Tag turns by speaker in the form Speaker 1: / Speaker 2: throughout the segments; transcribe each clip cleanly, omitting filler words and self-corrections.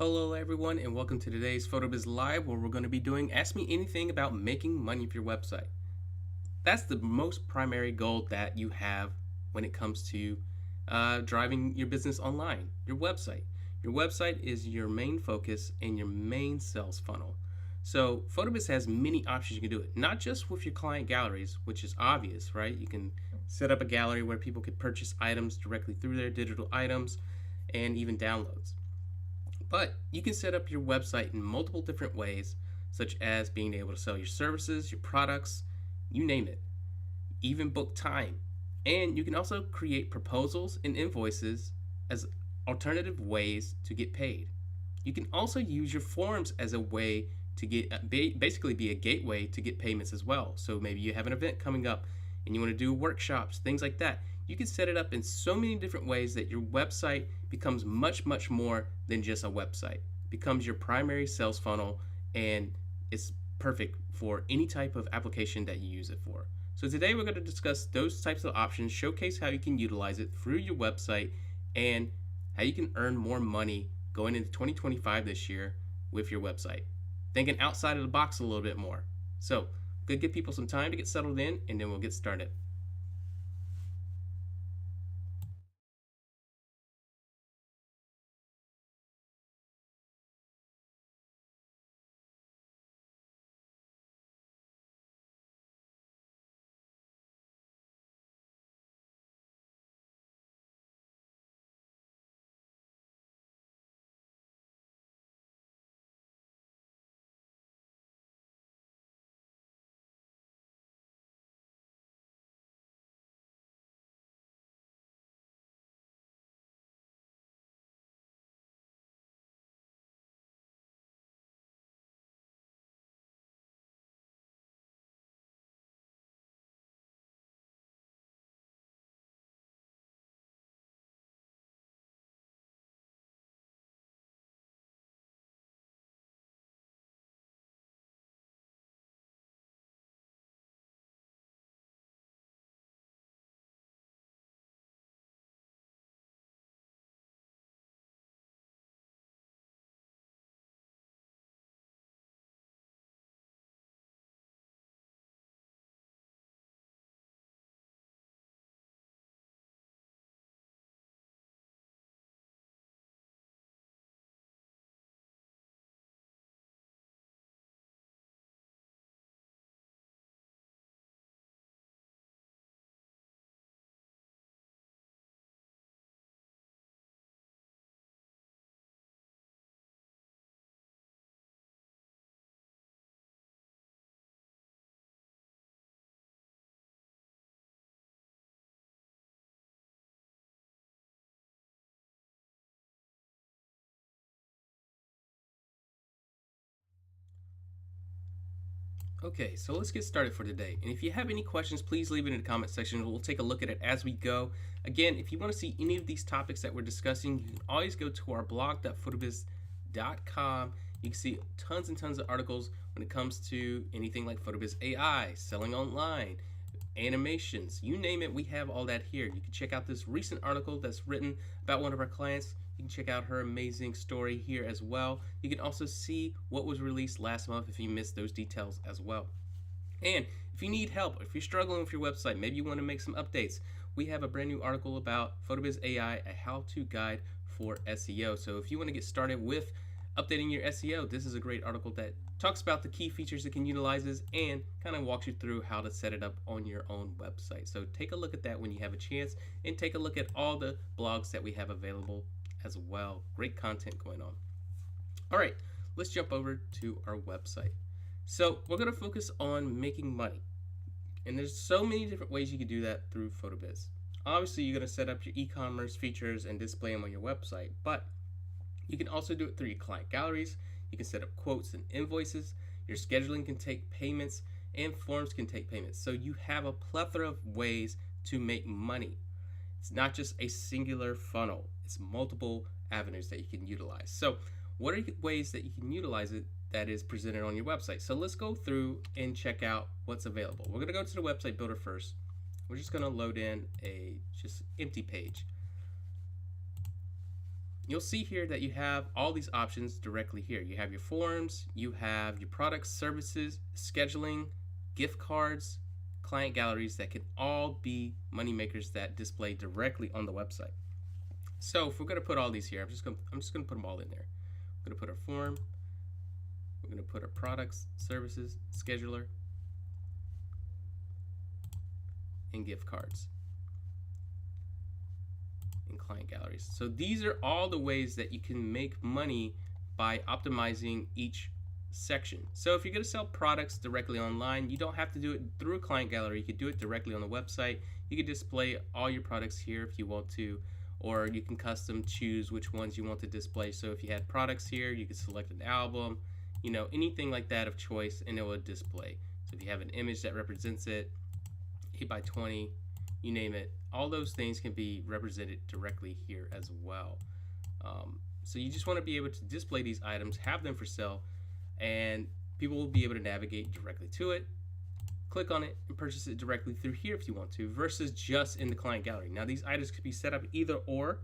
Speaker 1: Hello everyone and welcome to today's PhotoBiz Live where we're going to be doing Ask Me Anything about making money with your website. That's the most primary goal that you have when it comes to driving your business online, your website. Your website is your main focus and your main sales funnel. So PhotoBiz has many options you can do it, not just with your client galleries, which is obvious, right? You can set up a gallery where people could purchase items directly through their digital items and even downloads. But you can set up your website in multiple different ways, such as being able to sell your services, your products, you name it, even book time. And you can also create proposals and invoices as alternative ways to get paid. You can also use your forms as a way to get basically be a gateway to get payments as well. So maybe you have an event coming up and you want to do workshops, things like that. You can set it up in so many different ways that your website becomes much more than just a website. It becomes your primary sales funnel and it's perfect for any type of application that you use it for. So today we're going to discuss those types of options, showcase how you can utilize it through your website and how you can earn more money going into 2025 this year with your website. Thinking outside of the box a little bit more. So, good, give people some time to get settled in and then we'll get started. Okay, so let's get started for today. And if you have any questions, please leave it in the comment section. We'll take a look at it as we go. Again, if you want to see any of these topics that we're discussing, you can always go to our blog.photobiz.com. You can see tons and tons of articles when it comes to anything like PhotoBiz AI, selling online, animations, you name it, we have all that here. You can check out this recent article that's written about one of our clients. You can check out her amazing story here as well. You can also see what was released last month if you missed those details as well. And if you need help, if you're struggling with your website, maybe you want to make some updates, we have a brand new article about PhotoBiz AI, a how-to guide for SEO. So if you want to get started with updating your SEO, this is a great article that talks about the key features it can utilize and kind of walks you through how to set it up on your own website. So take a look at that when you have a chance and take a look at all the blogs that we have available as well. Great content going on. All right, let's jump over to our website. So we're going to focus on making money. And there's so many different ways you can do that through PhotoBiz. Obviously, you're going to set up your e-commerce features and display them on your website, but you can also do it through your client galleries. You can set up quotes and invoices. Your scheduling can take payments and forms can take payments. So you have a plethora of ways to make money. It's not just a singular funnel. It's multiple avenues that you can utilize. So what are ways that you can utilize it that is presented on your website? So let's go through and check out what's available. We're going to go to the website builder first. We're just going to load in a just empty page. you'll see here that you have all these options directly here. You have your forms, you have your products, services, scheduling, gift cards, client galleries that can all be money makers that display directly on the website. So if we're going to put all these here, I'm just going to put them all in there. We're going to put our form, we're going to put our products, services, scheduler, and gift cards and client galleries. So these are all the ways that you can make money by optimizing each section. So if you're going to sell products directly online, you don't have to do it through a client gallery. You could do it directly on the website. You could display all your products here if you want to, or you can custom choose which ones you want to display. So if you had products here, you could select an album, you know, anything like that of choice, and it will display. So if you have an image that represents it, 8 by 20, you name it, all those things can be represented directly here as well. So you just want to be able to display these items, have them for sale, and people will be able to navigate directly to it, click on it, and purchase it directly through here if you want to, versus just in the client gallery. Now these items could be set up either or.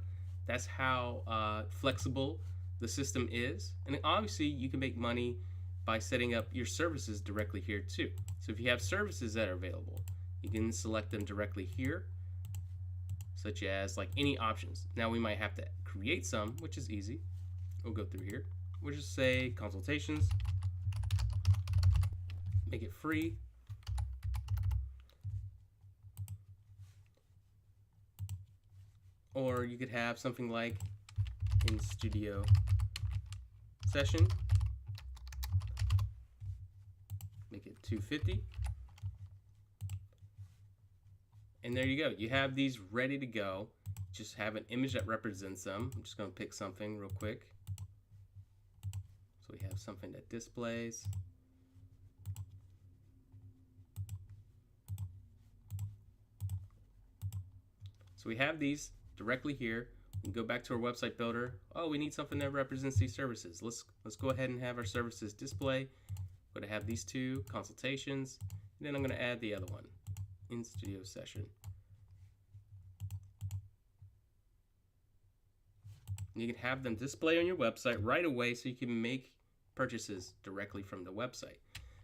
Speaker 1: That's how flexible the system is. And obviously you can make money by setting up your services directly here too. So if you have services that are available, you can select them directly here, such as like any options. Now we might have to create some, which is easy. We'll go through here. We'll just say consultations, make it free. Or you could have something like in studio session, make it $250. And there you go. You have these ready to go. Just have an image that represents them. I'm just going to pick something real quick. So we have something that displays. So we have these directly here. We can go back to our website builder. Oh, we need something that represents these services. Let's go ahead and have our services display. I'm going to have these two consultations, and then I'm going to add the other one, in studio session. And you can have them display on your website right away, so you can make purchases directly from the website.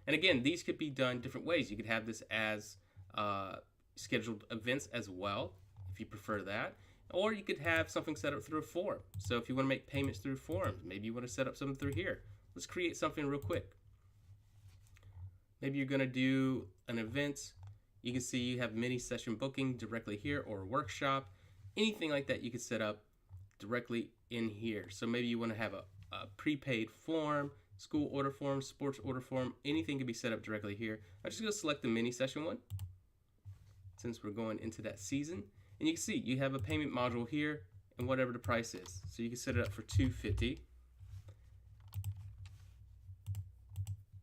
Speaker 1: And again, these could be done different ways. You could have this as scheduled events as well, if you prefer that. Or you could have something set up through a form. So if you want to make payments through forms, maybe you want to set up something through here. Let's create something real quick. Maybe you're going to do an event. You can see you have mini session booking directly here, or a workshop. Anything like that you can set up directly in here. So maybe you want to have a prepaid form, school order form, sports order form. Anything can be set up directly here. I'm just going to select the mini session one, since we're going into that season. And you can see you have a payment module here and whatever the price is. So you can set it up for $250.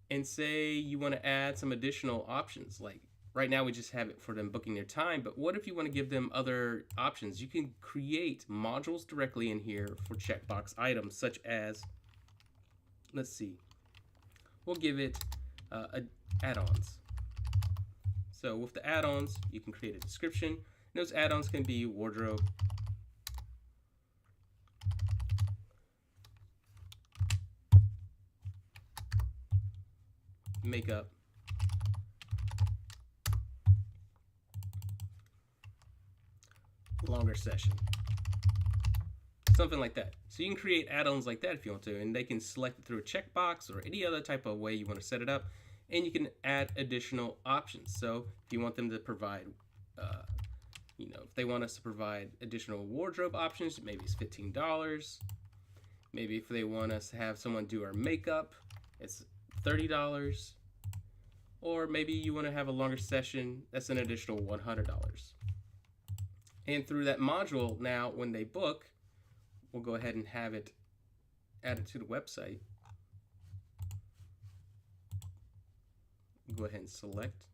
Speaker 1: And say you want to add some additional options, like right now we just have it for them booking their time, but what if you want to give them other options? You can create modules directly in here for checkbox items, such as, let's see, we'll give it add-ons. So with the add-ons, you can create a description. Those add-ons can be wardrobe, makeup, longer session, something like that. So you can create add-ons like that if you want to, and they can select it through a checkbox or any other type of way you want to set it up, and you can add additional options. So if you want them to provide if they want us to provide additional wardrobe options, maybe it's $15. Maybe if they want us to have someone do our makeup, it's $30. Or maybe you want to have a longer session, that's an additional $100. And through that module, now when they book, we'll go ahead and have it added to the website. Go ahead and select.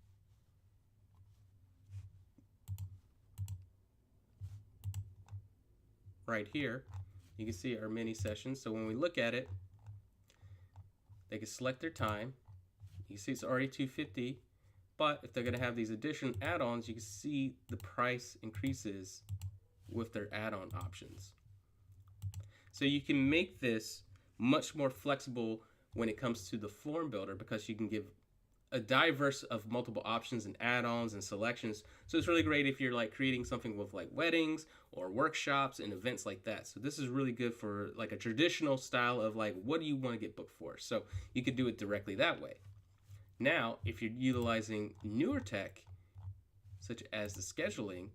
Speaker 1: Right here, you can see our mini sessions. So when we look at it, they can select their time. You can see it's already $250, but if they're going to have these additional add-ons, you can see the price increases with their add-on options. So you can make this much more flexible when it comes to the form builder, because you can give a diverse of multiple options and add-ons and selections. So it's really great if you're like creating something with like weddings or workshops and events like that. So this is really good for like a traditional style of like, what do you want to get booked for? So you could do it directly that way. Now, if you're utilizing newer tech, such as the scheduling,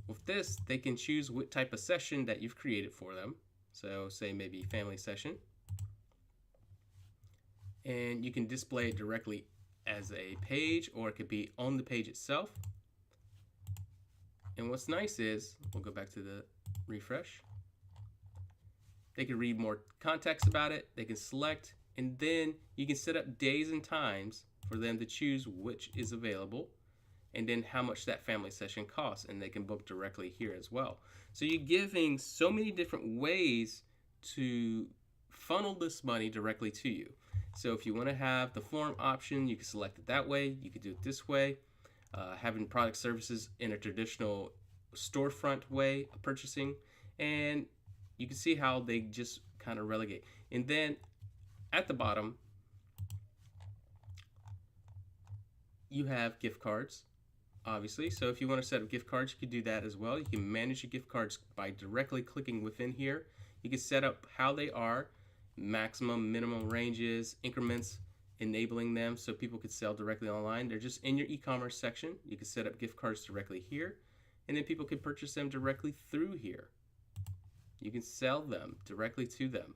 Speaker 1: with this, they can choose what type of session that you've created for them. So say maybe family session. And you can display it directly as a page, or it could be on the page itself. And what's nice is, we'll go back to the refresh. They can read more context about it, they can select, and then you can set up days and times for them to choose which is available, and then how much that family session costs, and they can book directly here as well. So you're giving so many different ways to funnel this money directly to you. So if you want to have the form option, you can select it that way. You could do it this way. Having product services in a traditional storefront way of purchasing. And you can see how they just kind of relegate. And then at the bottom, you have gift cards, obviously. So if you want to set up gift cards, you can do that as well. You can manage your gift cards by directly clicking within here. You can set up how they are, maximum, minimum ranges, increments, enabling them so people could sell directly online. They're just in your e-commerce section. You can set up gift cards directly here, and then people can purchase them directly through here. You can sell them directly to them.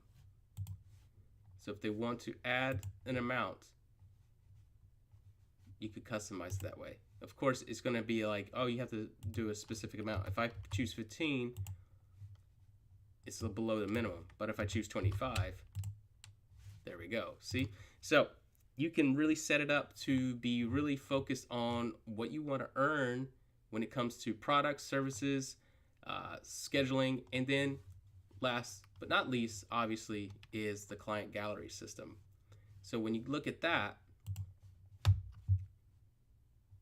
Speaker 1: So if they want to add an amount, you could customize it that way. Of course, it's going to be like, oh, you have to do a specific amount. If I choose 15, it's below the minimum. But if I choose 25, there we go. See? So you can really set it up to be really focused on what you want to earn when it comes to products, services, scheduling, and then last but not least, obviously, is the client gallery system. So when you look at that,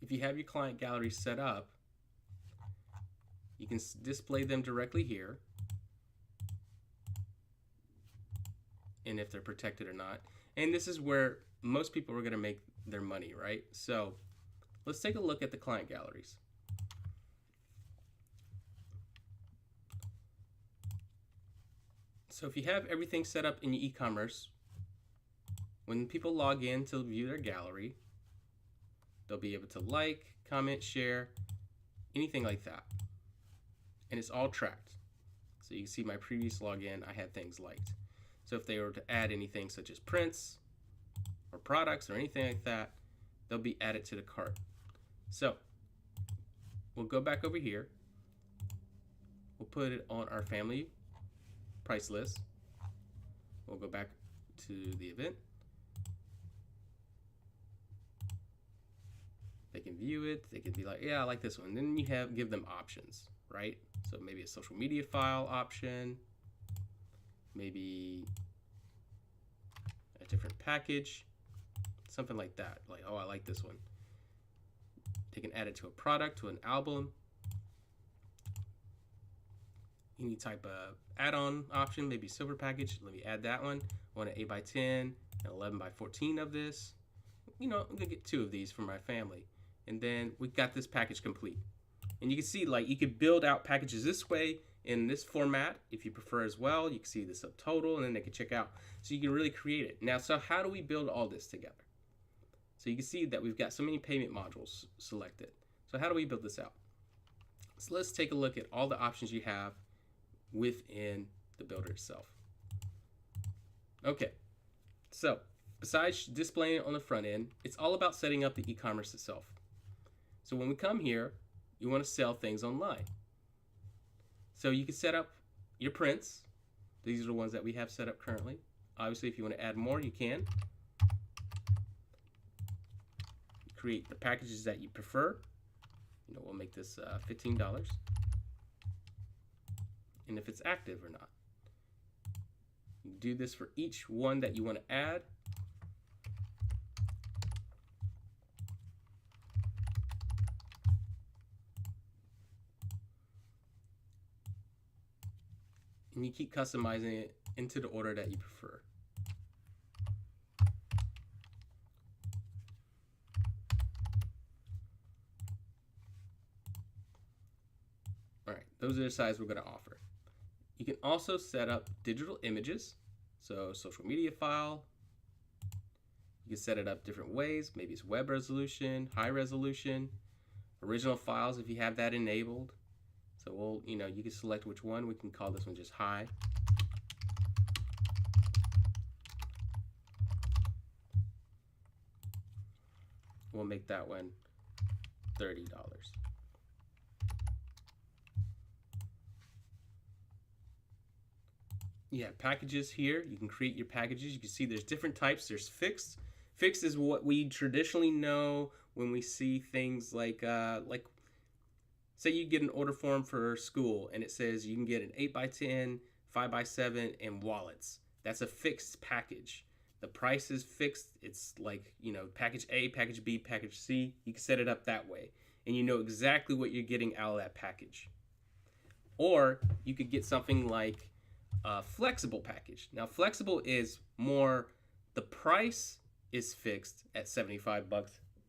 Speaker 1: if you have your client gallery set up, you can display them directly here, and if they're protected or not. And this is where most people are going to make their money, right? So let's take a look at the client galleries. So if you have everything set up in your e-commerce, when people log in to view their gallery, they'll be able to like, comment, share, anything like that. And it's all tracked. So you can see my previous login, I had things liked. So if they were to add anything such as prints or products or anything like that, they'll be added to the cart. So we'll go back over here. We'll put it on our family price list. We'll go back to the event. They can view it. They can be like, yeah, I like this one. Then you give them options, right? So maybe a social media file option, maybe a different package, something like that. Like, oh, I like this one. They can add it to a product, to an album, any type of add-on option, maybe silver package. Let me add that one. I want an 8x10 and 11x14 of this. You know, I'm gonna get 2 of these for my family. And then we got this package complete. And you can see, like, you could build out packages this way in this format if you prefer as well. You can see the subtotal, and then they can check out. So you can really create it. Now, so how do we build all this together? So you can see that we've got so many payment modules selected. So how do we build this out? So let's take a look at all the options you have within the builder itself. Okay, so besides displaying it on the front end, it's all about setting up the e-commerce itself. So when we come here, you want to sell things online. So you can set up your prints. These are the ones that we have set up currently. Obviously, if you want to add more, you can. Create the packages that you prefer. You know, we'll make this $15. And if it's active or not. You do this for each one that you want to add. and you keep customizing it into the order that you prefer. All right, those are the sizes we're going to offer. You can also set up digital images, so social media file. You can set it up different ways. Maybe it's web resolution, high resolution, original files if you have that enabled. So you can select which one. We can call this one just high. We'll make that one $30. You have packages here. You can create your packages. You can see there's different types. There's fixed. Fixed is what we traditionally know when we see things like say you get an order form for school and it says you can get an 8x10, 5x7, and wallets. That's a fixed package. The price is fixed. It's like, package A, package B, package C. You can set it up that way, and you know exactly what you're getting out of that package. Or you could get something like a flexible package. Now, flexible is more, the price is fixed at $75,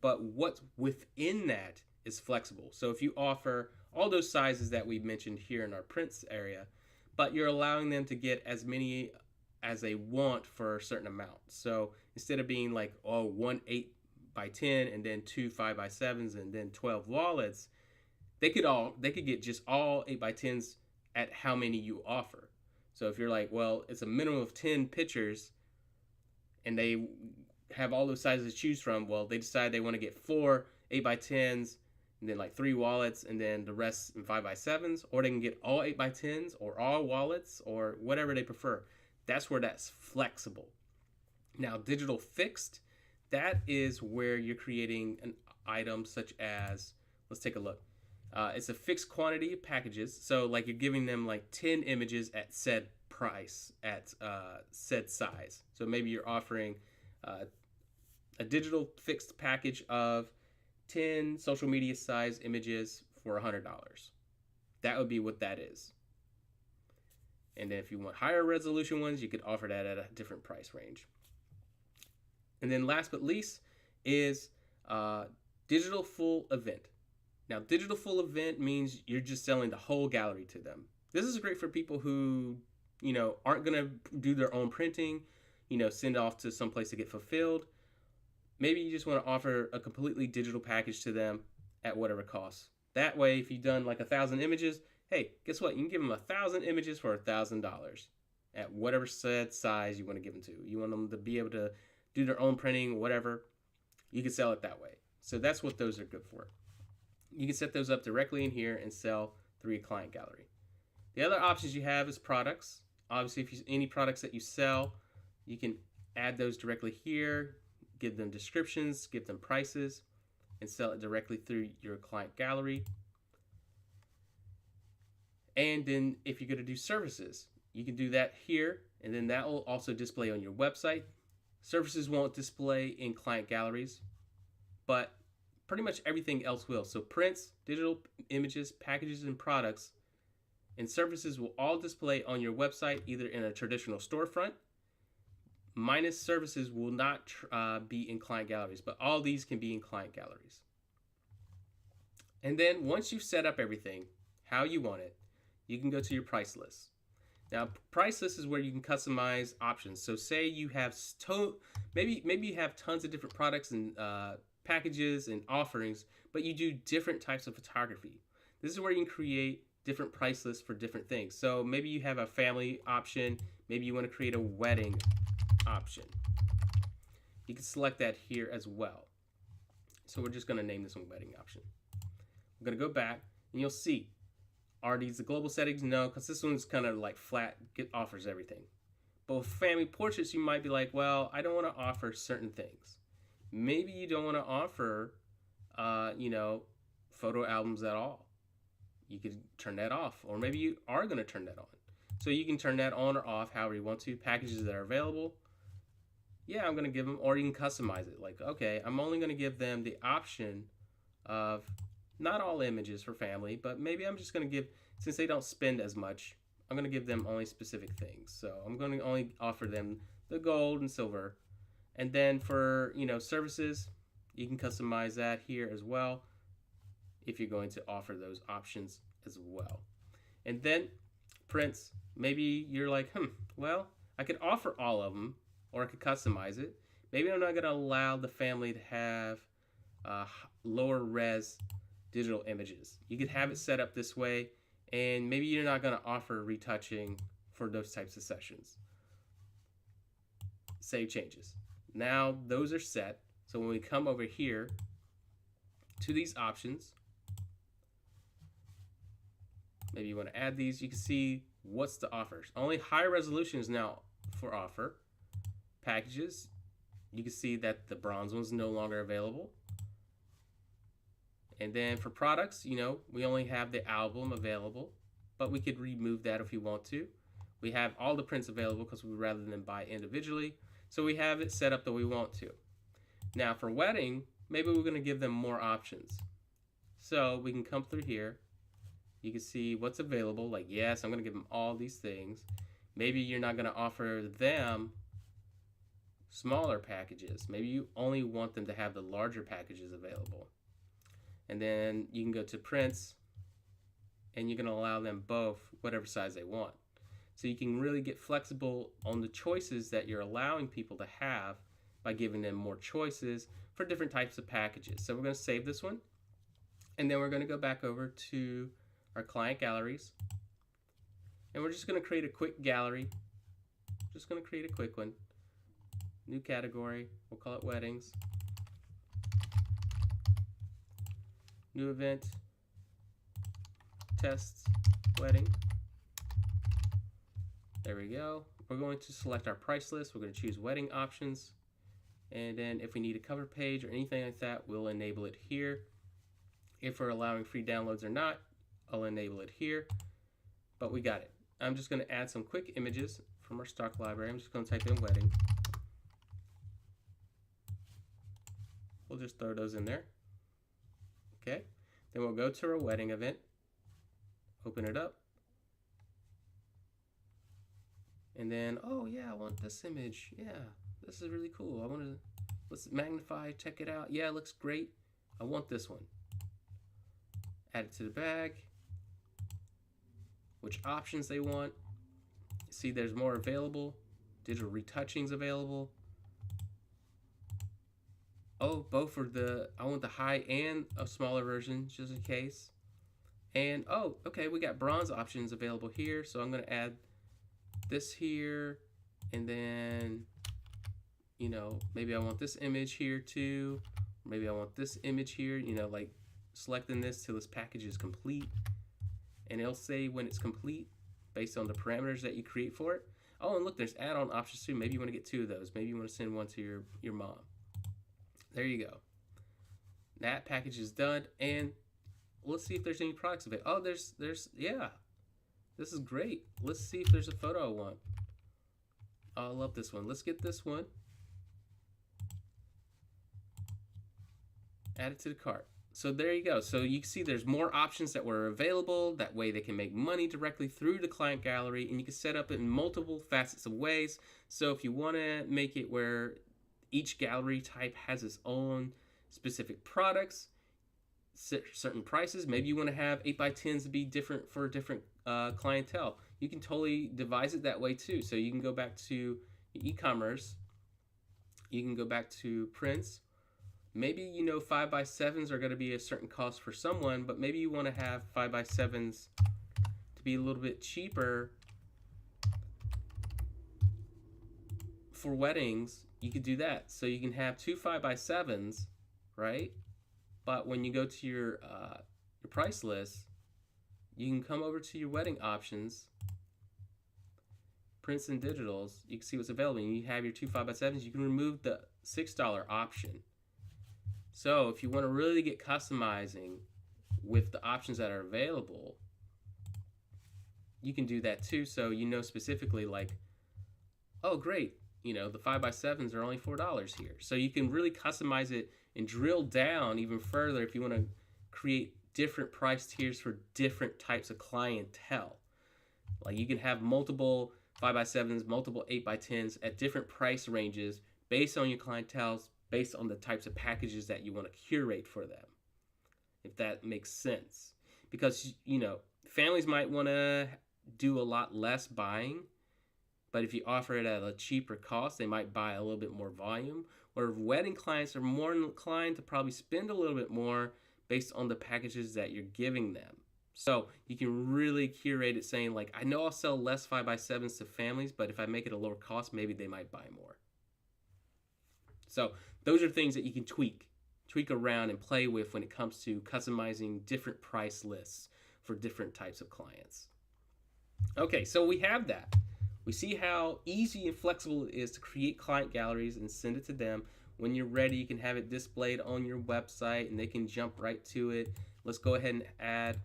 Speaker 1: but what's within that is flexible. So if you offer all those sizes that we mentioned here in our prints area, but you're allowing them to get as many as they want for a certain amount. So instead of being like, one 8x10 and then two 5x7s and then 12 wallets, they could get just all 8x10s at how many you offer. So if you're like, well, it's a minimum of 10 pictures and they have all those sizes to choose from, well, they decide they want to get 4 8x10s and then like 3 wallets and then the rest in 5x7s, or they can get all 8x10s or all wallets or whatever they prefer. That's where that's flexible. Now, digital fixed, that is where you're creating an item such as, let's take a look. It's a fixed quantity of packages. So like you're giving them like 10 images at said price, at said size. So maybe you're offering a digital fixed package of 10 social media size images for $100. That would be what that is. And then if you want higher resolution ones, you could offer that at a different price range. And then last but least is digital full event. Now, digital full event means you're just selling the whole gallery to them. This is great for people who, aren't going to do their own printing, send off to some place to get fulfilled. Maybe you just want to offer a completely digital package to them at whatever cost. That way, if you've done like 1,000 images, hey, guess what? You can give them 1,000 images for $1,000 at whatever said size you want to give them to. You want them to be able to do their own printing, whatever. You can sell it that way. So that's what those are good for. You can set those up directly in here and sell through your client gallery. The other options you have is products. Obviously, if any products that you sell, you can add those directly here, give them descriptions, give them prices, and sell it directly through your client gallery. And then if you're going to do services, you can do that here, and then that will also display on your website. Services won't display in client galleries, but pretty much everything else will. So prints, digital images, packages, and products, and services will all display on your website, either in a traditional storefront. Minus services will not be in client galleries, but all these can be in client galleries. And then once you've set up everything how you want it, you can go to your price list. Now, price list is where you can customize options. So say you have maybe you have tons of different products and packages and offerings, but you do different types of photography. This is where you can create different price lists for different things. So maybe you have a family option. Maybe you want to create a wedding option. You can select that here as well. So we're just going to name this one wedding option. We're going to go back and you'll see, are these the global settings? No, because this one's kind of like flat, offers everything. But with family portraits, you might be like, well, I don't want to offer certain things. Maybe you don't want to offer, photo albums at all. You could turn that off, or maybe you are going to turn that on. So you can turn that on or off however you want to. Packages that are available, yeah, I'm going to give them, or you can customize it. Like, okay, I'm only going to give them the option of not all images for family, but maybe I'm just going to give, since they don't spend as much, I'm going to give them only specific things. So I'm going to only offer them the gold and silver. And then for, services, you can customize that here as well if you're going to offer those options as well. And then prints, maybe you're like, well, I could offer all of them or I could customize it. Maybe I'm not going to allow the family to have lower res digital images. You could have it set up this way, and maybe you're not going to offer retouching for those types of sessions. Save changes. Now those are set. So when we come over here to these options, maybe you want to add these, you can see what's the offers. Only high resolution is now for offer. Packages, you can see that the bronze one's no longer available. And then for products, we only have the album available, but we could remove that if we want to. We have all the prints available because we rather than buy individually. So we have it set up that we want to. Now for wedding, maybe we're going to give them more options. So we can come through here. You can see what's available. Like, yes, I'm going to give them all these things. Maybe you're not going to offer them smaller packages. Maybe you only want them to have the larger packages available. And then you can go to prints and you can allow them both whatever size they want. So you can really get flexible on the choices that you're allowing people to have by giving them more choices for different types of packages. So we're going to save this one, and then we're going to go back over to our client galleries, and we're just going to create a quick gallery. Just going to create a quick one. New category, we'll call it weddings. New event, tests, wedding. There we go. We're going to select our price list. We're going to choose wedding options. And then if we need a cover page or anything like that, we'll enable it here. If we're allowing free downloads or not, I'll enable it here. But we got it. I'm just going to add some quick images from our stock library. I'm just going to type in wedding. We'll just throw those in there. Okay. Then we'll go to our wedding event. Open it up. And then, oh yeah, I want this image. Yeah, this is really cool. Let's magnify, check it out. Yeah, it looks great. I want this one. Add it to the bag. Which options they want. See, there's more available. Digital retouching's available. Oh, both for I want the high and a smaller version, just in case. And, oh, okay, we got bronze options available here. So I'm going to add this here, and then maybe I want this image here too, maybe I want this image here, like selecting this till this package is complete, and it'll say when it's complete based on the parameters that you create for it. Oh, and look, there's add-on options too. Maybe you want to get 2 of those. Maybe you want to send one to your mom. There you go. That package is done, and let's see if there's any products available. Oh, there's yeah. This is great. Let's see if there's a photo I want. Oh, I love this one. Let's get this one. Add it to the cart. So there you go. So you can see there's more options that were available. That way they can make money directly through the client gallery, and you can set up it in multiple facets of ways. So if you want to make it where each gallery type has its own specific products, certain prices, maybe you want to have 8x10s to be different for different clientele. You can totally devise it that way too. So you can go back to e-commerce. You can go back to prints. Maybe 5x7s are going to be a certain cost for someone, but maybe you want to have 5x7s to be a little bit cheaper for weddings. You could do that. So you can have 2 5x7s, right? But when you go to your price list, you can come over to your wedding options, prints and digitals. You can see what's available. And you have your 2 5x7s. You can remove the $6 option. So if you want to really get customizing with the options that are available, you can do that too. So specifically like, oh great, the 5x7s are only $4 here. So you can really customize it and drill down even further if you want to create different price tiers for different types of clientele. Like you can have multiple 5x7s, multiple 8x10s at different price ranges based on your clientele, based on the types of packages that you want to curate for them, if that makes sense. Because, families might want to do a lot less buying, but if you offer it at a cheaper cost, they might buy a little bit more volume. Or wedding clients are more inclined to probably spend a little bit more based on the packages that you're giving them. So you can really curate it saying, like, I know I'll sell less 5x7s to families, but if I make it a lower cost, maybe they might buy more. So those are things that you can tweak around and play with when it comes to customizing different price lists for different types of clients. Okay, so we have that. We see how easy and flexible it is to create client galleries and send it to them. When you're ready, you can have it displayed on your website and they can jump right to it. Let's go ahead and add,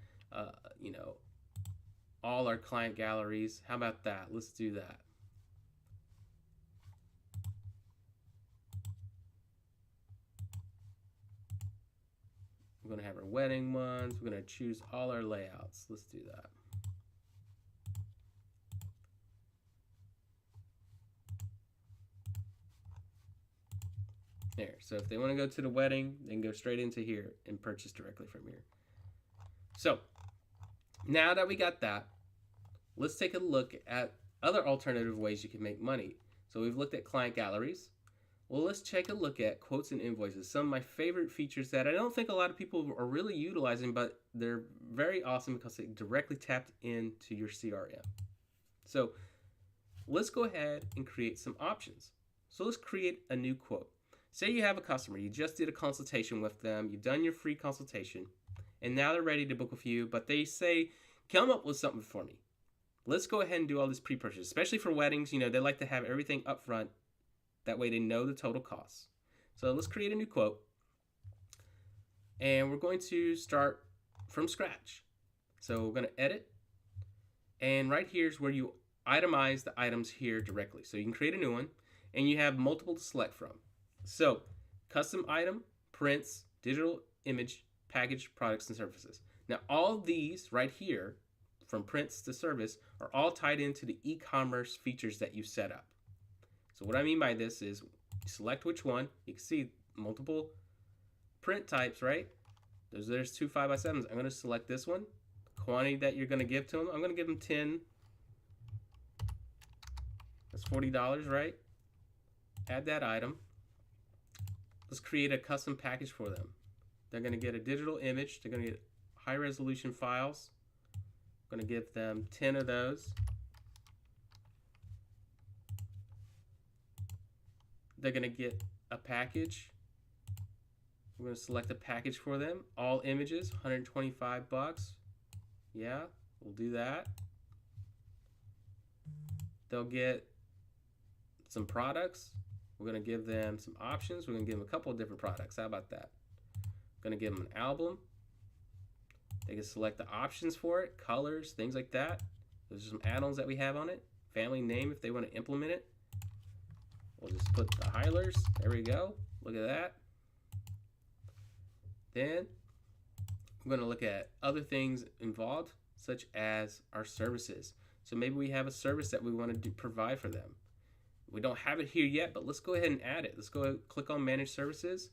Speaker 1: all our client galleries. How about that? Let's do that. We're going to have our wedding ones. We're going to choose all our layouts. Let's do that. There. So if they want to go to the wedding, they can go straight into here and purchase directly from here. So now that we got that, let's take a look at other alternative ways you can make money. So we've looked at client galleries. Well, let's take a look at quotes and invoices. Some of my favorite features that I don't think a lot of people are really utilizing, but they're very awesome because they directly tapped into your CRM. So let's go ahead and create some options. So let's create a new quote. Say you have a customer, you just did a consultation with them, you've done your free consultation, and now they're ready to book with you, but they say, come up with something for me. Let's go ahead and do all this pre-purchase, especially for weddings. They like to have everything up front. That way they know the total costs. So let's create a new quote. And we're going to start from scratch. So we're going to edit. And right here is where you itemize the items here directly. So you can create a new one, and you have multiple to select from. So custom item, prints, digital image, package, products, and services. Now all of these right here, from prints to service, are all tied into the e-commerce features that you set up. So what I mean by this is select which one. You can see multiple print types, right? There's 2 5x7s. I'm going to select this one. Quantity that you're going to give to them, I'm going to give them 10. That's $40, right? Add that item. Let's create a custom package for them. They're going to get a digital image. They're going to get high resolution files. I'm going to give them 10 of those. They're going to get a package. We're going to select a package for them. All images, $125. Yeah, we'll do that. They'll get some products. We're going to give them some options. We're going to give them a couple of different products. How about that? We're going to give them an album. They can select the options for it, colors, things like that. Those are some add-ons that we have on it. Family name if they want to implement it. We'll just put the Heilers. There we go. Look at that. Then we're going to look at other things involved, such as our services. So maybe we have a service that we want to provide for them. We don't have it here yet, but let's go ahead and add it. Let's go ahead and click on Manage Services,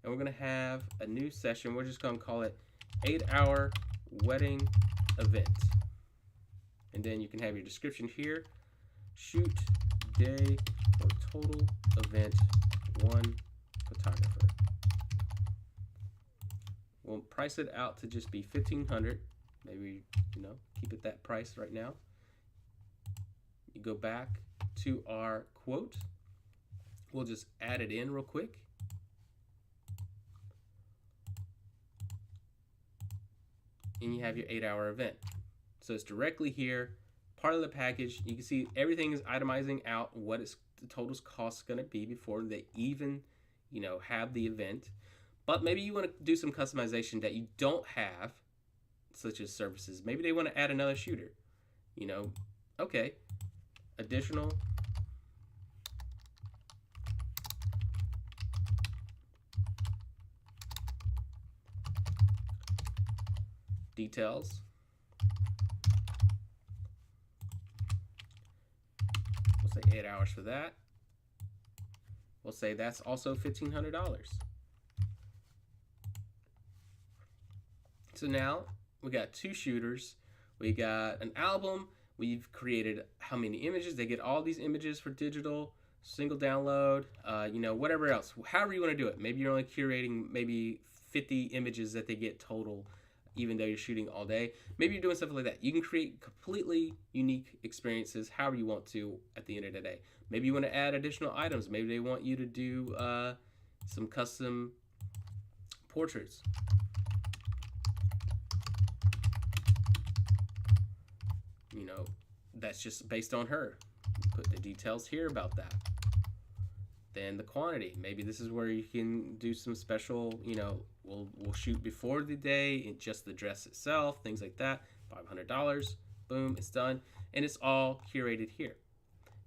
Speaker 1: and we're going to have a new session. We're just going to call it 8-hour wedding event. And then you can have your description here. Shoot day for total event, 1 photographer. We'll price it out to just be $1,500. Maybe, keep it that price right now. You go back to our quote. We'll just add it in real quick. And you have your 8-hour event. So it's directly here, part of the package. You can see everything is itemizing out what the total cost is going to be before they even, have the event. But maybe you want to do some customization that you don't have, such as services. Maybe they want to add another shooter. Okay. Additional details. 8 hours for that. We'll say that's also $1,500. So now we got 2 shooters. We got an album. We've created how many images. They get all these images for digital, single download, whatever else. However you want to do it. Maybe you're only curating maybe 50 images that they get total, even though you're shooting all day. Maybe you're doing something like that. You can create completely unique experiences however you want to at the end of the day. Maybe you want to add additional items. Maybe they want you to do some custom portraits. That's just based on her. You put the details here about that. Then the quantity. Maybe this is where you can do some special, we'll shoot before the day in just the dress itself, things like that. $500. Boom, it's done. And it's all curated here.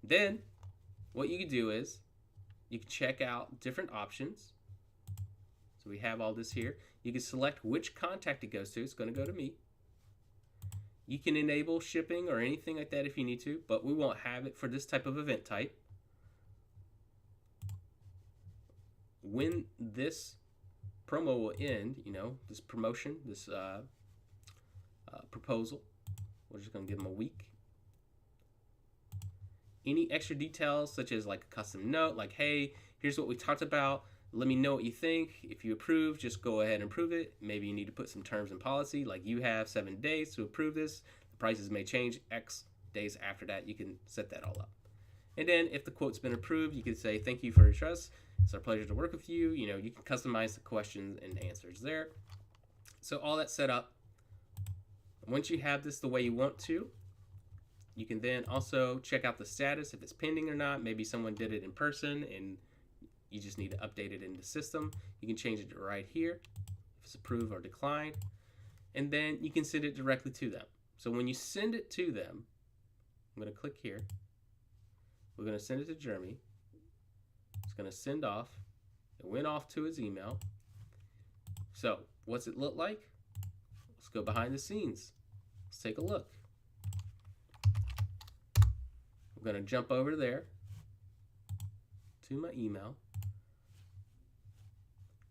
Speaker 1: Then what you can do is you can check out different options. So we have all this here. You can select which contact it goes to. It's going to go to me. You can enable shipping or anything like that if you need to, but we won't have it for this type of event type. When this promo will end, this promotion, this proposal, we're just going to give them a week. Any extra details, such as like a custom note, like, hey, here's what we talked about. Let me know what you think. If you approve, just go ahead and approve it. Maybe you need to put some terms and policy, like you have 7 days to approve this. The prices may change X days after that. You can set that all up. And then if the quote's been approved, you can say, thank you for your trust. It's our pleasure to work with you. You can customize the questions and answers there. So all that's set up. Once you have this the way you want to, you can then also check out the status, if it's pending or not. Maybe someone did it in person and you just need to update it in the system. You can change it right here, if it's approved or declined. And then you can send it directly to them. So when you send it to them, I'm going to click here. We're going to send it to Jeremy. It's going to send off. It went off to his email. So what's it look like? Let's go behind the scenes. Let's take a look. I'm going to jump over there to my email.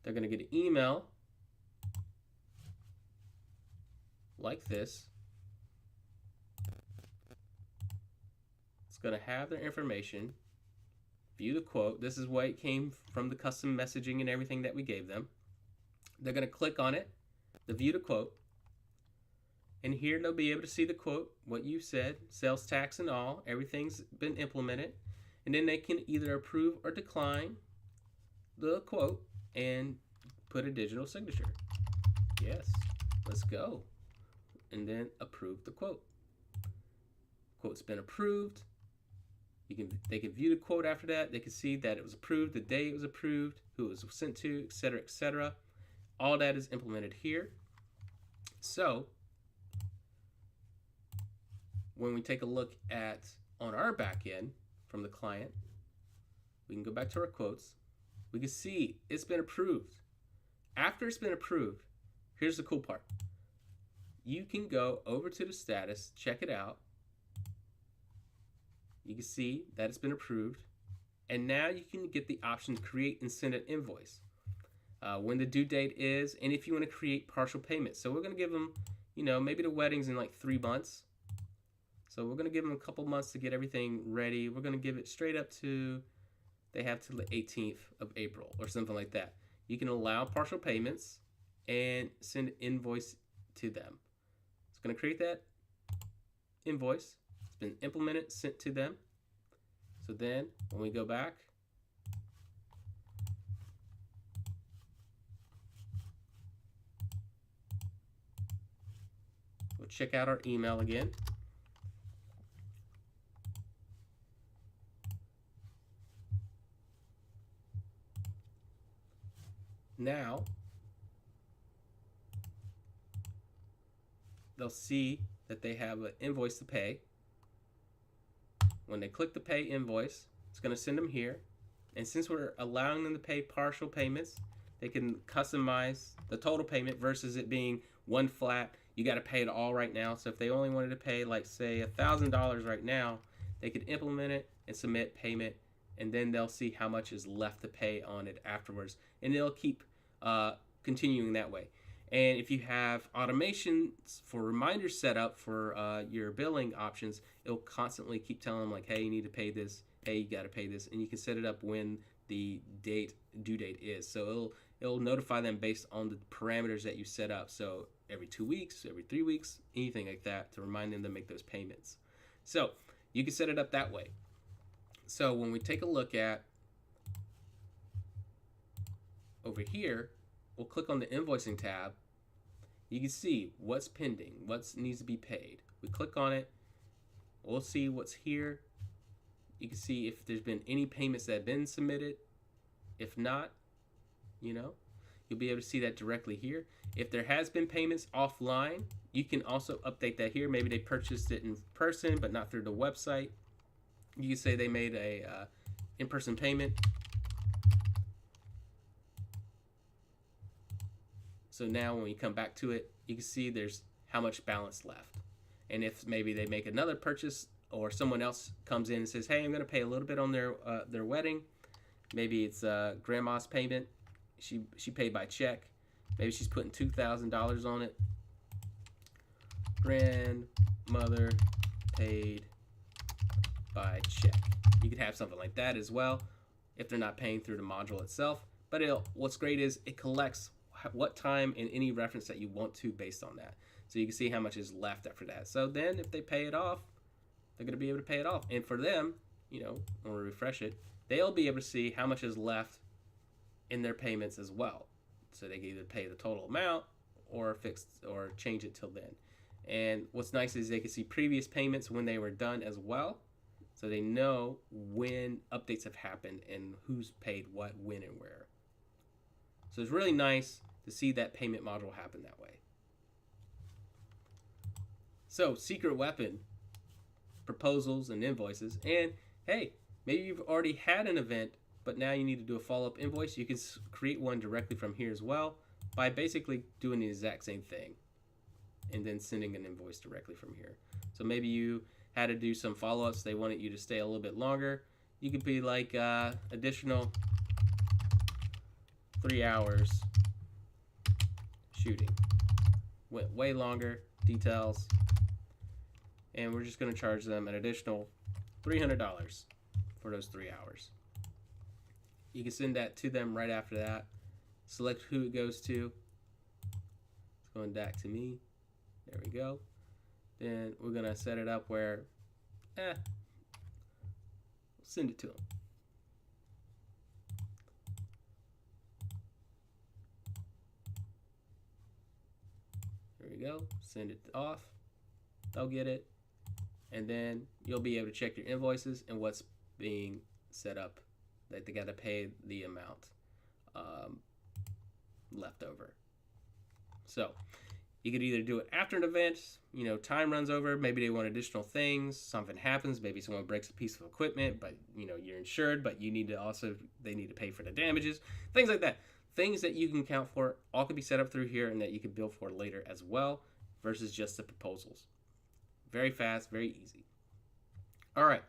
Speaker 1: They're going to get an email like this. It's going to have their information. View the quote. This is why it came from the custom messaging and everything that we gave them. They're going to click on it, the view the quote. And here they'll be able to see the quote, what you said, sales tax and all. Everything's been implemented. And then they can either approve or decline the quote and put a digital signature. Yes, let's go. And then approve the quote. Quote's been approved. They can view the quote after that. They can see that it was approved, the day it was approved, who it was sent to, etc., etc. All that is implemented here. So when we take a look at on our back end from the client, we can go back to our quotes. We can see it's been approved. After it's been approved, here's the cool part. You can go over to the status, check it out. You can see that it's been approved. And now you can get the option to create and send an invoice. When the due date is, and if you want to create partial payments. So we're going to give them, maybe the wedding's in like 3 months. So we're going to give them a couple months to get everything ready. We're going to give it straight up to, they have till the 18th of April or something like that. You can allow partial payments and send an invoice to them. It's going to create that invoice. It's been implemented, sent to them. So then when we go back, we'll check out our email again. Now, they'll see that they have an invoice to pay. When they click the pay invoice, it's going to send them here. And since we're allowing them to pay partial payments, they can customize the total payment versus it being one flat. You got to pay it all right now. So if they only wanted to pay, like, say, $1,000 right now, they could implement it and submit payment, and then they'll see how much is left to pay on it afterwards, and they'll keep continuing that way. And if you have automations for reminders set up for your billing options, it'll constantly keep telling them like, hey, you need to pay this, hey, you got to pay this, and you can set it up when the due date is. So it'll notify them based on the parameters that you set up. So every 2 weeks, every 3 weeks, anything like that, to remind them to make those payments. So you can set it up that way. So when we take a look at over here, we'll click on the invoicing tab. You can see what's pending, what needs to be paid. We click on it, we'll see what's here. You can see if there's been any payments that have been submitted. If not, you'll be able to see that directly here. If there has been payments offline, you can also update that here. Maybe they purchased it in person but not through the website. You can say they made a in-person payment. So now when we come back to it, you can see there's how much balance left. And if maybe they make another purchase, or someone else comes in and says, hey, I'm going to pay a little bit on their wedding. Maybe it's grandma's payment. She paid by check. Maybe she's putting $2,000 on it. Grandmother paid by check. You could have something like that as well if they're not paying through the module itself. But what's great is it collects what time and any reference that you want to based on that. So you can see how much is left after that. So then if they pay it off, they're going to be able to pay it off. And for them, when we refresh it, they'll be able to see how much is left in their payments as well. So they can either pay the total amount or change it till then. And what's nice is they can see previous payments when they were done as well. So they know when updates have happened and who's paid what, when, and where. So it's really nice to see that payment module happen that way. So secret weapon, proposals and invoices. And hey, maybe you've already had an event, but now you need to do a follow-up invoice. You can create one directly from here as well by basically doing the exact same thing and then sending an invoice directly from here. So maybe you had to do some follow-ups. They wanted you to stay a little bit longer. You could be like additional 3 hours shooting. Went way longer, details. And we're just going to charge them an additional $300 for those 3 hours. You can send that to them right after that. Select who it goes to. It's going back to me. There we go. Then we're going to set it up where, we'll send it to them. There we go. Send it off. They'll get it. And then you'll be able to check your invoices and what's being set up, that they got to pay the amount left over. So you could either do it after an event, time runs over, maybe they want additional things, something happens, maybe someone breaks a piece of equipment, but you're insured, but they need to pay for the damages, things like that. Things that you can count for all can be set up through here and that you can bill for later as well, versus just the proposals. Very fast, very easy. All right.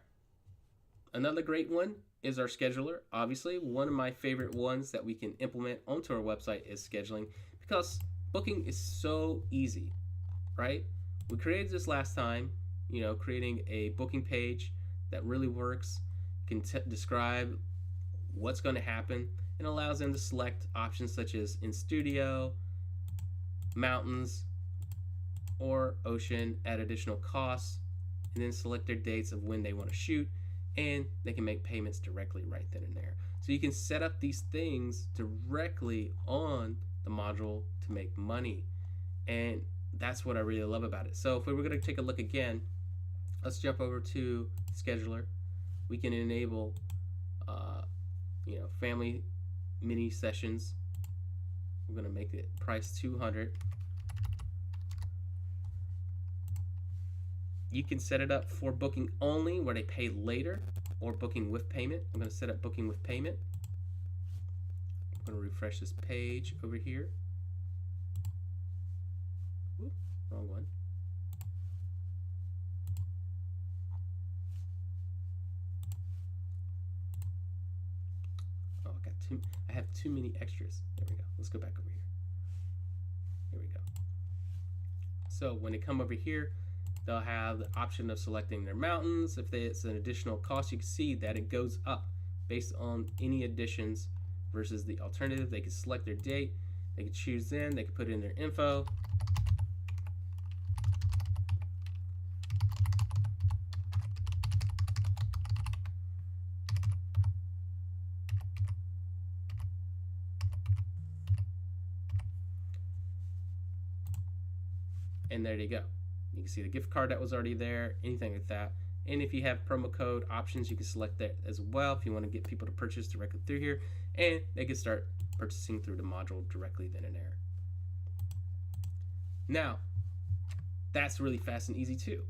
Speaker 1: Another great one is our scheduler. Obviously, one of my favorite ones that we can implement onto our website is scheduling, because booking is so easy, right? We created this last time, creating a booking page that really works, can describe what's going to happen, and allows them to select options such as in studio, mountains, or ocean at additional costs, and then select their dates of when they want to shoot, and they can make payments directly right then and there. So you can set up these things directly on the module to make money, and that's what I really love about it. So if we were going to take a look again, let's jump over to scheduler. We can enable family mini sessions. We're going to make it price $200. You can set it up for booking only, where they pay later, or booking with payment. I'm going to set up booking with payment. I'm going to refresh this page over here. Whoop, wrong one. I have too many extras. There we go. Let's go back over here. Here we go. So when they come over here, they'll have the option of selecting their mountains. If it's an additional cost, you can see that it goes up based on any additions versus the alternative. They can select their date. They can choose then. They can put in their info. And there you go. You can see the gift card that was already there, anything like that. And if you have promo code options, you can select that as well if you want to get people to purchase directly through here. And they can start purchasing through the module directly then and there. Now, that's really fast and easy too.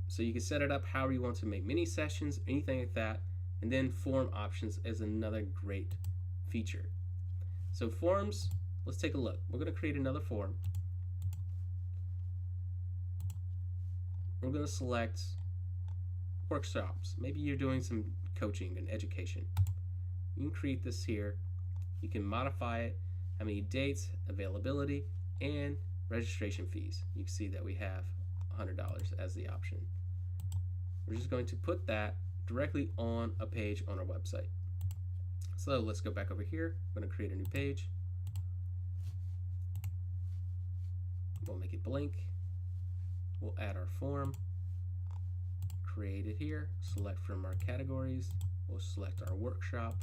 Speaker 1: So you can set it up however you want to make mini sessions, anything like that. And then form options is another great feature. So forms, let's take a look. We're going to create another form. We're going to select workshops. Maybe you're doing some coaching and education. You can create this here. You can modify it, how many dates, availability, and registration fees. You can see that we have $100 as the option. We're just going to put that directly on a page on our website. So let's go back over here. I'm going to create a new page. We'll make it blank. We'll add our form, create it here, select from our categories, we'll select our workshop,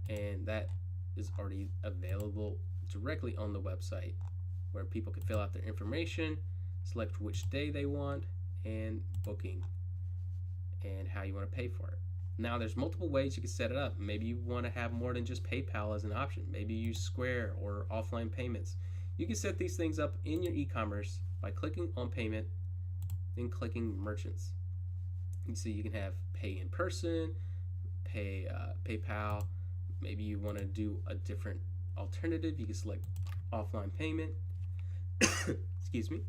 Speaker 1: and that is already available directly on the website where people can fill out their information, select which day they want, and booking, and how you want to pay for it. Now there's multiple ways you can set it up. Maybe you want to have more than just PayPal as an option. Maybe you use Square or offline payments. You can set these things up in your e-commerce by clicking on payment, then clicking merchants. You see you can have pay in person, PayPal. Maybe you want to do a different alternative. You can select offline payment. Excuse me.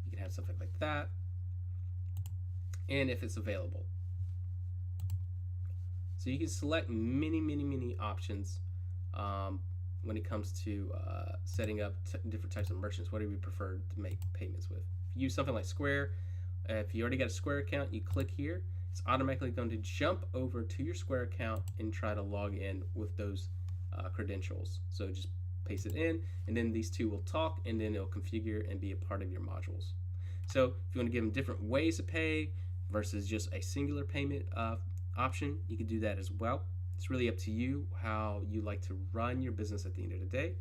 Speaker 1: You can have something like that. And if it's available. So you can select many options when it comes to setting up different types of merchants, whatever you prefer to make payments with. If you use something like Square, if you already got a Square account, you click here, it's automatically going to jump over to your Square account and try to log in with those credentials. So just paste it in, and then these two will talk, and then it'll configure and be a part of your modules. So if you want to give them different ways to pay versus just a singular payment option, you can do that as well. It's really up to you how you like to run your business at the end of the day.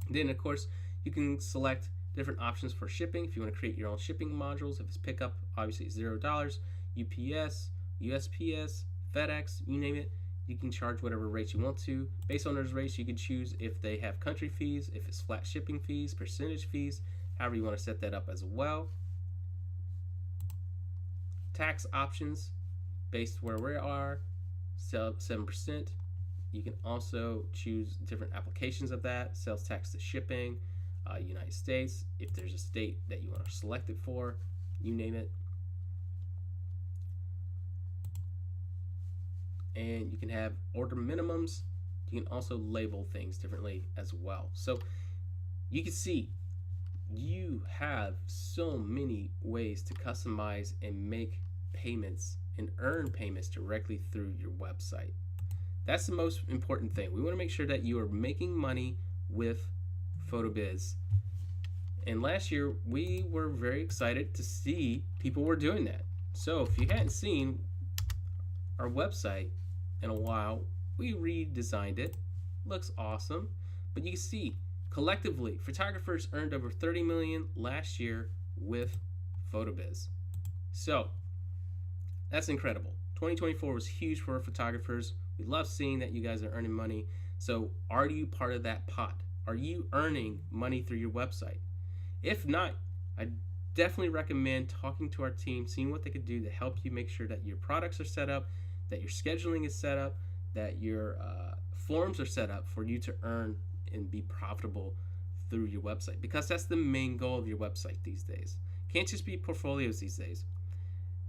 Speaker 1: Then, of course, you can select different options for shipping. If you want to create your own shipping modules, if it's pickup, obviously it's $0. UPS, USPS, FedEx, you name it, you can charge whatever rates you want to. Based on those rates, you can choose if they have country fees, if it's flat shipping fees, percentage fees, however you want to set that up as well. Tax options based where we are, 7%. You can also choose different applications of that, sales tax to shipping, United States, if there's a state that you want to select it for, you name it. And you can have order minimums. You can also label things differently as well. So you can see you have so many ways to customize and make payments and earn payments directly through your website. That's the most important thing. We want to make sure that you are making money with PhotoBiz. And last year we were very excited to see people were doing that. So if you hadn't seen our website in a while, we redesigned it. Looks awesome. But you can see collectively photographers earned over 30 million last year with PhotoBiz. So that's incredible. 2024 was huge for photographers. We love seeing that you guys are earning money. So are you part of that pot? Are you earning money through your website? If not, I definitely recommend talking to our team, seeing what they could do to help you make sure that your products are set up, that your scheduling is set up, that your forms are set up for you to earn and be profitable through your website. Because that's the main goal of your website these days. Can't just be portfolios these days.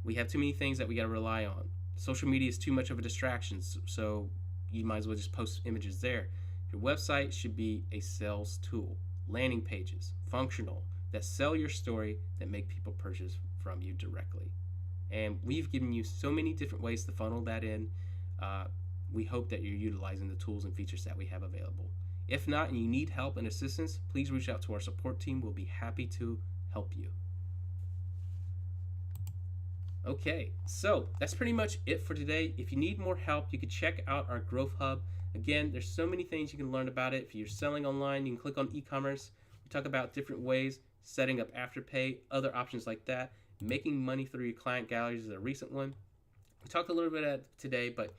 Speaker 1: We have too many things that we got to rely on. social media is too much of a distraction, so you might as well just post images there. Your website should be a sales tool. Landing pages, functional, that sell your story, that make people purchase from you directly. And we've given you so many different ways to funnel that in. We hope that you're utilizing the tools and features that we have available. If not, and you need help and assistance, please reach out to our support team. We'll be happy to help you. Okay, so that's pretty much it for today. If you need more help, you can check out our Growth Hub. Again, there's so many things you can learn about it. If you're selling online, you can click on e-commerce. We talk about different ways, setting up Afterpay, other options like that. Making money through your client galleries is a recent one. We talked a little bit about it today, but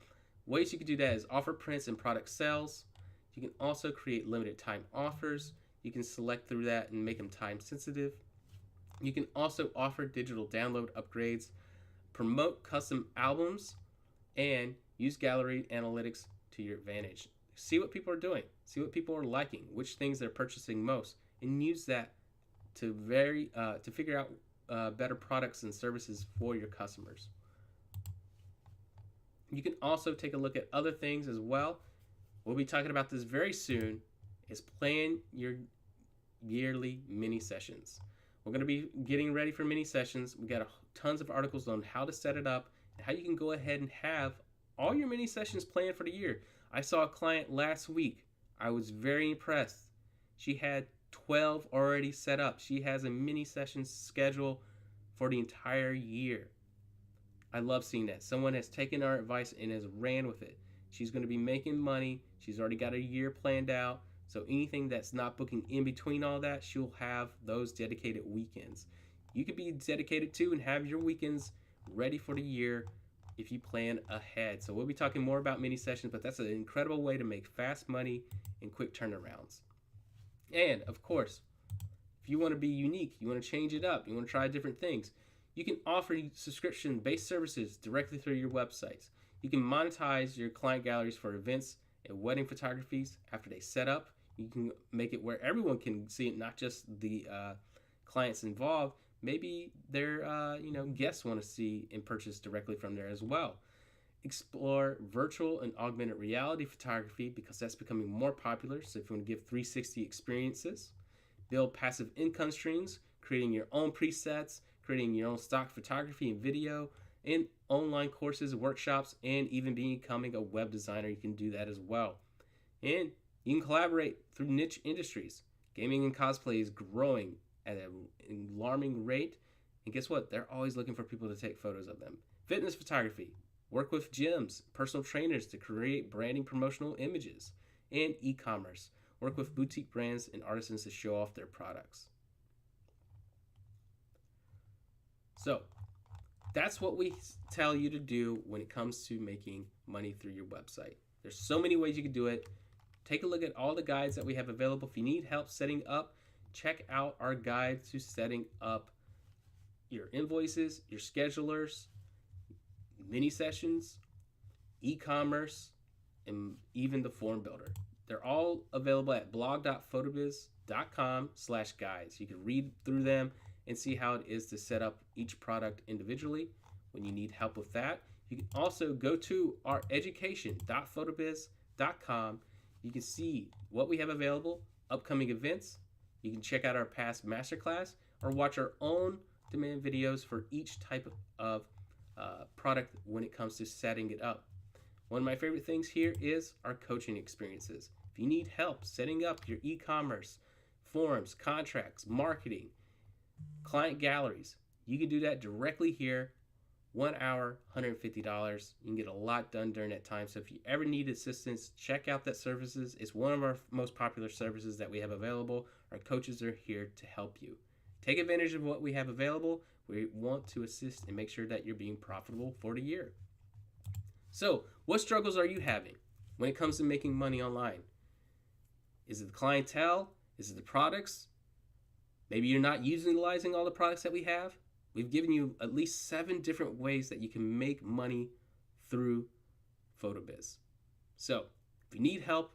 Speaker 1: ways you can do that is offer prints and product sales. You can also create limited time offers. You can select through that and make them time sensitive. You can also offer digital download upgrades, promote custom albums, and use gallery analytics to your advantage. See what people are doing, see what people are liking, which things they're purchasing most, and use that to figure out better products and services for your customers. You can also take a look at other things as well. We'll be talking about this very soon, is plan your yearly mini sessions. We're going to be getting ready for mini sessions. We got tons of articles on how to set it up and how you can go ahead and have all your mini sessions planned for the year. I saw a client last week. I was very impressed. She had 12 already set up. She has a mini session schedule for the entire year. I love seeing that. Someone has taken our advice and has ran with it. She's going to be making money. She's already got a year planned out. So anything that's not booking in between all that, she'll have those dedicated weekends. You could be dedicated to and have your weekends ready for the year if you plan ahead. So we'll be talking more about mini sessions, but that's an incredible way to make fast money and quick turnarounds. And of course, if you want to be unique, you want to change it up, you want to try different things, you can offer subscription-based services directly through your websites. You can monetize your client galleries for events and wedding photographies after they set up. You can make it where everyone can see it, not just the clients involved. Maybe their guests want to see and purchase directly from there as well. Explore virtual and augmented reality photography because that's becoming more popular. So if you want to give 360 experiences, build passive income streams, creating your own presets, creating your own stock photography and video, and online courses, workshops, and even becoming a web designer, you can do that as well. And you can collaborate through niche industries. Gaming and cosplay is growing at an alarming rate. And guess what? They're always looking for people to take photos of them. Fitness photography. Work with gyms, personal trainers to create branding promotional images. And e-commerce. Work with boutique brands and artisans to show off their products. So, that's what we tell you to do when it comes to making money through your website. There's so many ways you can do it. Take a look at all the guides that we have available. If you need help setting up, check out our guide to setting up your invoices, your schedulers, mini sessions, e-commerce, and even the form builder. They're all available at blog.photobiz.com/guides. You can read through them and see how it is to set up each product individually when you need help with that. You can also go to our education.photobiz.com. You can see what we have available, upcoming events. You can check out our past masterclass or watch our own demand videos for each type of product when it comes to setting it up. One of my favorite things here is our coaching experiences. If you need help setting up your e-commerce, forms, contracts, marketing, client galleries, you can do that directly here. 1 hour, $150. You can get a lot done during that time. So if you ever need assistance, check out that services. It's one of our most popular services that we have available. Our coaches are here to help you. Take advantage of what we have available. We want to assist and make sure that you're being profitable for the year. So what struggles are you having when it comes to making money online? Is it the clientele? Is it the products? Maybe you're not utilizing all the products that we have. We've given you at least 7 different ways that you can make money through PhotoBiz. So if you need help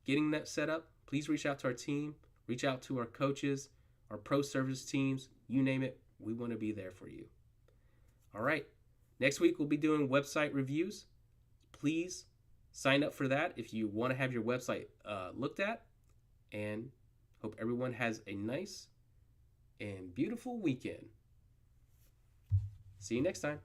Speaker 1: getting that set up, please reach out to our team, reach out to our coaches, our pro service teams, you name it, we want to be there for you. All right, Next week, we'll be doing website reviews. Please sign up for that if you want to have your website looked at. And hope everyone has a nice and beautiful weekend. See you next time.